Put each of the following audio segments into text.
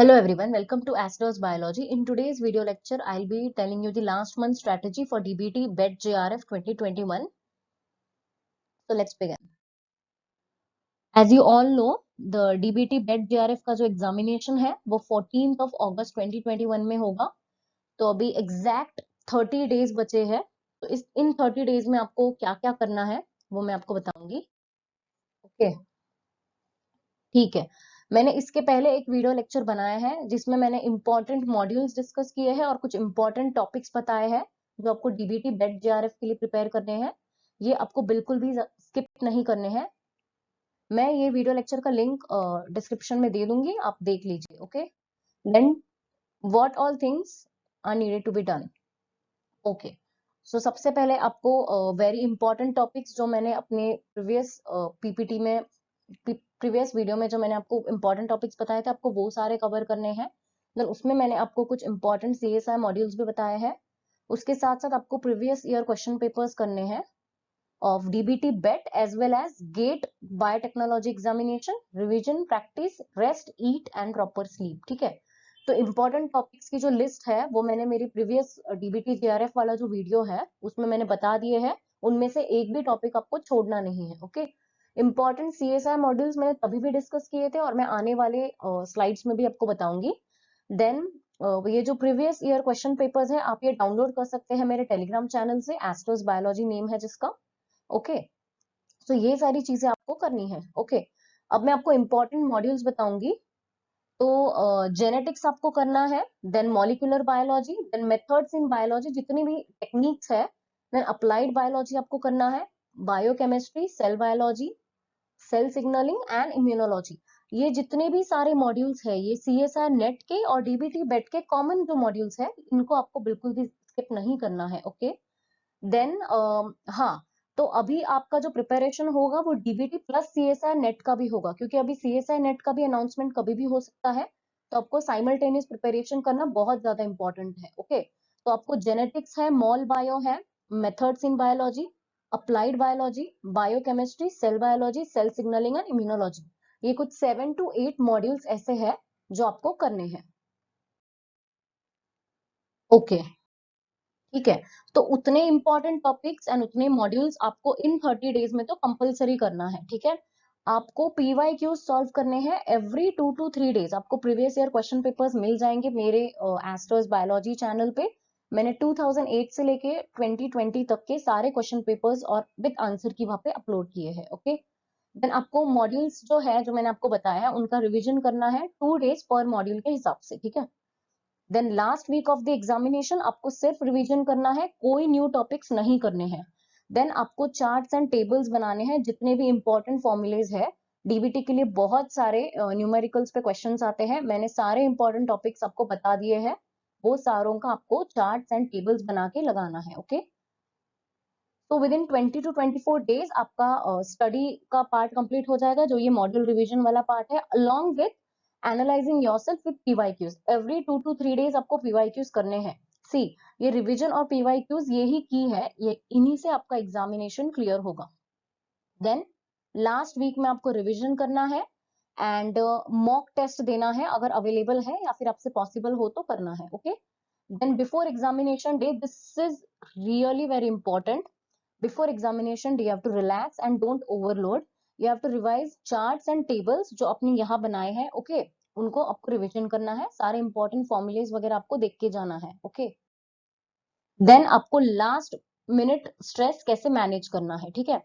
Hello everyone, welcome to Astro's Biology. In today's video lecture, I'll be telling you the last month strategy for DBT BET JRF 2021. So let's begin. As you all know, the DBT BET JRF का जो examination है वो 14th of August 2021 में होगा. तो अभी exact 30 days बचे हैं. तो इन 30 डेज में आपको क्या क्या करना है वो मैं आपको बताऊंगी. ओके, ठीक है. मैंने इसके पहले एक वीडियो लेक्चर बनाया है जिसमें मैंने इंपॉर्टेंट मॉड्यूल्स डिस्कस किए हैं और कुछ इंपॉर्टेंट टॉपिक्स बताए हैं जो आपको डीबीटी बेट जेआरएफ के लिए प्रिपेयर करने हैं. ये आपको बिल्कुल भी स्किप नहीं करने हैं. मैं ये वीडियो लेक्चर का लिंक डिस्क्रिप्शन में दे दूंगी, आप देख लीजिए. Okay, then what all things are needed to be done. Okay, so सबसे पहले आपको वेरी इंपॉर्टेंट टॉपिक्स जो मैंने अपने प्रीवियस पीपीटी में प्रीवियस वीडियो में जो मैंने आपको इंपॉर्टेंट टॉपिक्स बताए थे आपको वो सारे कवर करने हैं. देन उसमें मैंने आपको कुछ इंपॉर्टेंट सीएसआई मॉड्यूल्स भी बताए हैं. उसके साथ साथ आपको प्रीवियस ईयर क्वेश्चन पेपर्स करने हैं of DBT BET as well as GATE biotechnology examination, revision, practice, rest, eat and proper sleep. ठीक है, तो इंपॉर्टेंट टॉपिक्स की जो लिस्ट है वो मैंने मेरी प्रीवियस डीबीटी जेआरएफ वाला जो वीडियो है उसमें मैंने बता दिए हैं. उनमें से एक भी टॉपिक आपको छोड़ना नहीं है. ओके, इंपॉर्टेंट सीएसआई मॉड्यूल्स मैंने तभी भी डिस्कस किए थे और मैं आने वाले स्लाइड्स में भी आपको बताऊंगी. देन ये जो प्रीवियस ईयर क्वेश्चन पेपर्स है आप ये डाउनलोड कर सकते हैं मेरे टेलीग्राम चैनल से, एस्ट्रोस बायोलॉजी नेम है जिसका. ओके, तो ये सारी चीजें आपको करनी है. ओके, अब मैं आपको इंपॉर्टेंट मॉड्यूल्स बताऊंगी. तो जेनेटिक्स आपको करना है, then molecular biology, then methods in biology, जितनी भी टेक्निक्स है, देन अप्लाइड बायोलॉजी आपको करना है, biochemistry, cell biology, cell signalling and immunology. ये जितने भी सारे मॉड्यूल्स है ये सीएसआर नेट के और डीबीटी बेट के कॉमन जो मॉड्यूल्स है इनको आपको बिल्कुल भी स्किप नहीं करना है. ओके, देन हाँ, तो अभी आपका जो प्रिपरेशन होगा वो डीबीटी प्लस सीएसआर नेट का भी होगा क्योंकि अभी सीएसआर नेट का भी अनाउंसमेंट कभी भी हो सकता है. तो आपको साइमल्टेनियस प्रिपरेशन करना बहुत ज्यादा इंपॉर्टेंट है. ओके, तो आपको जेनेटिक्स है, मॉल बायो है, methods in biology, applied biology, biochemistry, cell biology, cell signalling and immunology, ये कुछ 7 to 8 मॉड्यूल्स ऐसे हैं जो आपको करने हैं. ओके, ठीक है, तो उतने इंपॉर्टेंट टॉपिक्स एंड उतने मॉड्यूल्स आपको इन 30 डेज में तो कंपलसरी करना है. ठीक है, आपको पीवाईक्यूज सॉल्व करने हैं एवरी 2 to 3 डेज. आपको प्रीवियस ईयर क्वेश्चन पेपर्स मिल जाएंगे मेरे एस्ट्रोस बायोलॉजी चैनल पे. मैंने 2008 से लेके 2020 तक के सारे क्वेश्चन पेपर्स और विद आंसर की वहां पे अपलोड किए हैं. ओके, देन आपको मॉड्यूल्स जो है जो मैंने आपको बताया उनका रिविजन करना है 2 डेज पर मॉड्यूल के हिसाब से. ठीक है, then last week of the examination आपको सिर्फ रिवीजन करना है, कोई न्यू टॉपिक्स नहीं करने हैं. देन आपको चार्ट्स एंड टेबल्स बनाने हैं, जितने भी इंपॉर्टेंट फॉर्मूलेज है. डीबीटी के लिए बहुत सारे न्यूमेरिकल्स पे क्वेश्चंस आते हैं, मैंने सारे इंपॉर्टेंट टॉपिक्स आपको बता दिए हैं. वो सारों का आपको चार्ट्स एंड टेबल्स बना के लगाना है. ओके, तो विद इन 20 to 24 डेज आपका स्टडी का पार्ट कंप्लीट हो जाएगा जो ये मॉड्यूल रिवीजन वाला पार्ट है, along with analysing yourself with PYQs. Every 2 to 3 days आपको पीवाईक्यूज करने हैं. सी, ये रिवीजन और पीवाईक्यूज यही की है, ये इन्हीं से आपका एग्जामिनेशन क्लियर होगा. देन लास्ट वीक में आपको रिवीजन करना है एंड मॉक टेस्ट देना है अगर अवेलेबल है या फिर आपसे पॉसिबल हो तो करना है. Okay, then before examination day, this is really very important. Before examination day, you have to relax and don't overload. You have to revise charts and tables जो अपने यहाँ बनाए हैं. ओके, उनको आपको रिविजन करना है, सारे इंपॉर्टेंट फॉर्मूलेज वगैरह आपको देख के जाना है. ओके, देन आपको लास्ट मिनट स्ट्रेस कैसे मैनेज करना है. ठीक है,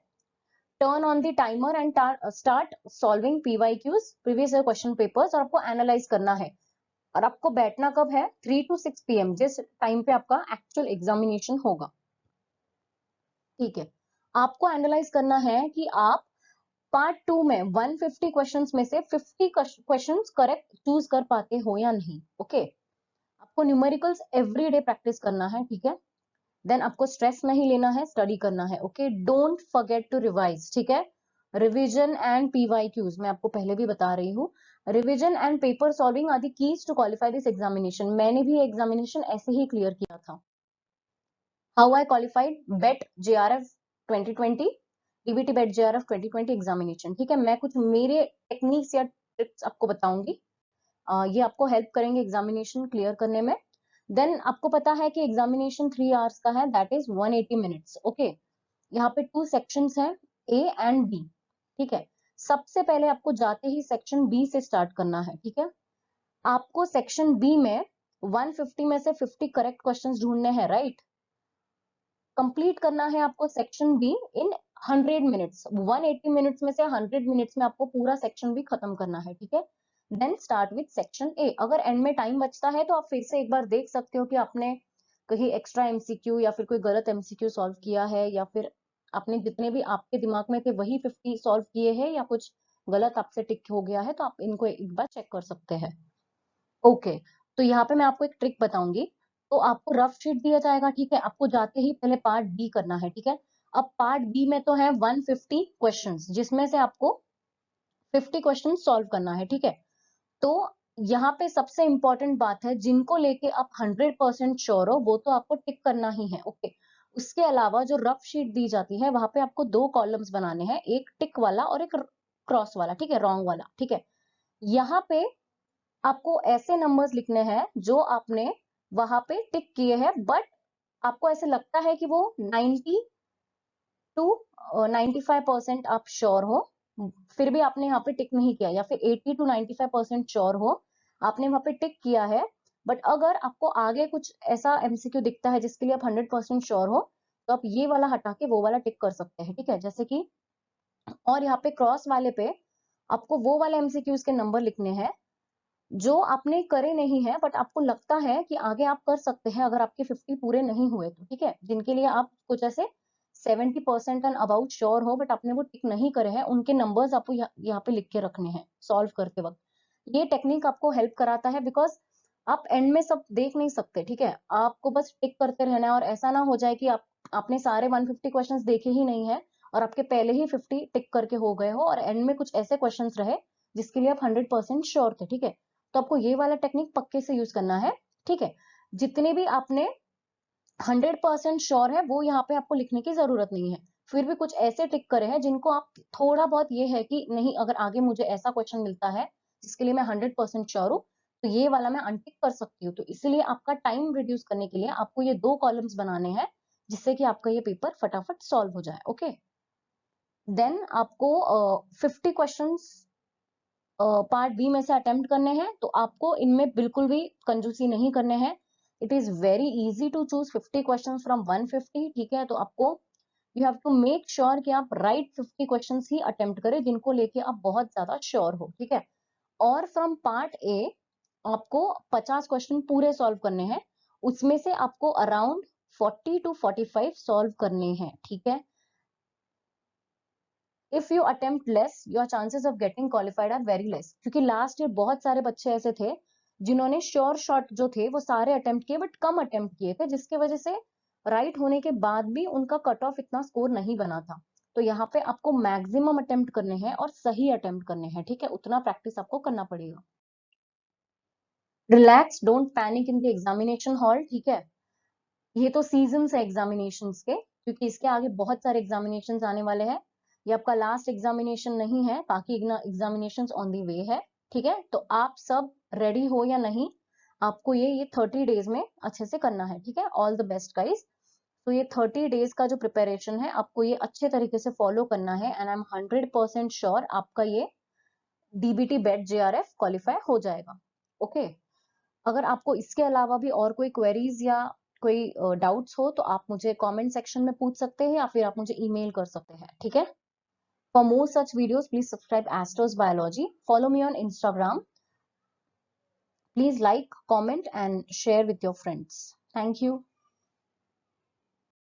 turn on the timer and start solving PYQs, previous year question papers, और आपको एनालाइज करना है. और आपको बैठना कब है? 3 to 6 PM, जिस टाइम पे आपका एक्चुअल एग्जामिनेशन होगा. ठीक है, आपको एनालाइज करना है कि आप पार्ट 2 में 150 क्वेश्चंस में से 50 क्वेश्चंस करेक्ट चूज कर पाते हो या नहीं. ओके, आपको न्यूमेरिकल्स एवरीडे प्रैक्टिस करना है. ठीक है, देन आपको स्ट्रेस नहीं लेना है, स्टडी करना है. Okay, don't forget to revise. ठीक है, रिवीजन एंड पीवाईक्यूज मैं आपको पहले भी बता रही हूँ, revision and paper solving are the keys to qualify this examination. मैंने भी एग्जामिनेशन ऐसे ही क्लियर किया था. How I qualified BET JRF 2020, DBT BET JRF 2020 examination. ठीक है, मैं कुछ मेरे टेक्निक्स या ट्रिक्स आपको बताऊंगी. ये आपको हेल्प करेंगे एग्जामिनेशन क्लियर करने में। देन आपको पता है कि एग्जामिनेशन 3 आवर्स का है, दैट इज 180 मिनट्स। ओके, यहाँ पे 2 सेक्शंस हैं, ए एंड बी। ठीक है, सबसे पहले आपको जाते ही सेक्शन बी से स्टार्ट करना है। ठीक है, आपको सेक्शन बी में 150 में से 50 करेक्ट क्वेश्चंस ढूंढने हैं, राइट। कंप्लीट करना है आपको section be in 100 minutes. 180 minutes में से 100 मिनट्स में आपको पूरा सेक्शन बी खत्म करना है। ठीक है, then start with section A. अगर एंड में टाइम बचता है तो आप फिर से एक बार देख सकते हो कि आपने कहीं एक्स्ट्रा एमसीक्यू या फिर कोई गलत एमसीक्यू सॉल्व किया है, या फिर आपने जितने भी आपके दिमाग में थे वही 50 सॉल्व किए हैं, या कुछ गलत आपसे टिक हो गया है, तो आप इनको एक बार चेक कर सकते हैं। ओके, तो यहाँ पे मैं आपको एक ट्रिक बताऊंगी। तो आपको रफ शीट दिया जाएगा, ठीक है, आपको जाते ही पहले पार्ट बी करना है। ठीक है, अब पार्ट बी में तो है 150 क्वेश्चंस, जिसमें से आपको 50 क्वेश्चन सॉल्व करना है। ठीक है, तो यहाँ पे सबसे इंपॉर्टेंट बात है, जिनको लेके आप 100% श्योर हो वो तो आपको टिक करना ही है। ओके, उसके अलावा जो रफ शीट दी जाती है वहां पे आपको 2 कॉलम्स बनाने हैं, एक टिक वाला और एक क्रॉस वाला। ठीक है, रॉन्ग वाला। ठीक है, यहाँ पे आपको ऐसे नंबर्स लिखने हैं जो आपने वहां पे टिक किए हैं, बट आपको ऐसे लगता है कि वो 90 टू 95% आप श्योर हो, फिर भी आपने यहाँ पे टिक नहीं किया, या फिर 80 to 95% श्योर हो, आपने वहां पे टिक किया है, बट अगर आपको आगे कुछ ऐसा एमसीक्यू दिखता है जिसके लिए आप 100% श्योर हो, तो आप ये वाला हटा के वो वाला टिक कर सकते हैं। ठीक है, जैसे कि, और यहाँ पे क्रॉस वाले पे आपको वो वाले एमसीक्यूज के नंबर लिखने हैं जो आपने करे नहीं है, बट आपको लगता है कि आगे आप कर सकते हैं अगर आपके 50 पूरे नहीं हुए तो। ठीक है, जिनके लिए आप कुछ ऐसे 70% एंड अबाउट श्योर हो, बट आपने वो टिक नहीं करे हैं, उनके नंबर्स आपको यहाँ पे लिख के रखने हैं सॉल्व करते वक्त। ये टेक्निक आपको हेल्प कराता है, बिकॉज आप एंड में सब देख नहीं सकते। ठीक है, आपको बस टिक करते रहना है, और ऐसा ना हो जाए कि आपने सारे 150 क्वेश्चंस देखे ही नहीं है और आपके पहले ही 50 टिक करके हो गए हो, और एंड में कुछ ऐसे क्वेश्चंस रहे जिसके लिए आप 100% श्योर थे। ठीक है, तो आपको ये वाला टेक्निक पक्के से यूज करना है। ठीक है, जितने भी आपने 100% श्योर है वो यहाँ पे आपको लिखने की जरूरत नहीं है, फिर भी कुछ ऐसे टिक करे हैं जिनको आप थोड़ा बहुत ये है कि नहीं, अगर आगे मुझे ऐसा क्वेश्चन मिलता है जिसके लिए मैं 100% श्योर हूँ, तो ये वाला मैं अनटिक कर सकती हूँ। तो इसलिए आपका टाइम रिड्यूस करने के लिए आपको ये 2 कॉलम्स बनाने हैं, जिससे कि आपका ये पेपर फटाफट सॉल्व हो जाए। ओके, देन आपको 50 क्वेश्चन पार्ट बी में से अटेम्प्ट करने हैं, तो आपको इनमें बिल्कुल भी कंजूसी नहीं करने हैं। It is very easy to choose 50 questions from 150। ठीक है, तो आपको you have to make sure कि आप राइट 50 क्वेश्चंस ही अटेम्प्ट करें जिनको लेके आप बहुत ज्यादा श्योर हो। ठीक है, और फ्रॉम पार्ट ए आपको 50 क्वेश्चन पूरे सॉल्व करने हैं, उसमें से आपको अराउंड 40 to 45 सॉल्व करने हैं। ठीक है, if you attempt less your chances of getting qualified are very less, क्योंकि लास्ट ईयर बहुत सारे बच्चे ऐसे थे जिन्होंने श्योर शॉट जो थे वो सारे अटेम्प्ट किए, बट कम अटेम्प्ट किए थे, जिसकी वजह से राइट होने के बाद भी उनका कट ऑफ इतना स्कोर नहीं बना था। तो यहाँ पे आपको मैक्सिमम अटेम्प्ट करने हैं और सही अटेम्प्ट करने हैं। ठीक है, उतना प्रैक्टिस आपको करना पड़ेगा। Relax, don't panic in the examination hall. ठीक है, ये तो सीजन है एग्जामिनेशन के, क्योंकि इसके आगे बहुत सारे एग्जामिनेशन आने वाले हैं। ये आपका लास्ट एग्जामिनेशन नहीं है, बाकी एग्जामिनेशन ऑन दी वे है। ठीक है, तो आप सब रेडी हो या नहीं, आपको ये 30 डेज में अच्छे से करना है। ठीक है, ऑल द बेस्ट गाइस। तो ये 30 डेज का जो प्रिपरेशन है आपको ये अच्छे तरीके से फॉलो करना है, एंड आई एम 100% श्योर आपका ये डीबीटी बेट जेआरएफ क्वालिफाई हो जाएगा। ओके, अगर आपको इसके अलावा भी और कोई क्वेरीज या कोई डाउट्स हो तो आप मुझे कमेंट सेक्शन में पूछ सकते हैं, या फिर आप मुझे ईमेल कर सकते हैं। ठीक है, for more such videos please subscribe Astros biology, follow me on Instagram, please like, comment and share with your friends. Thank you.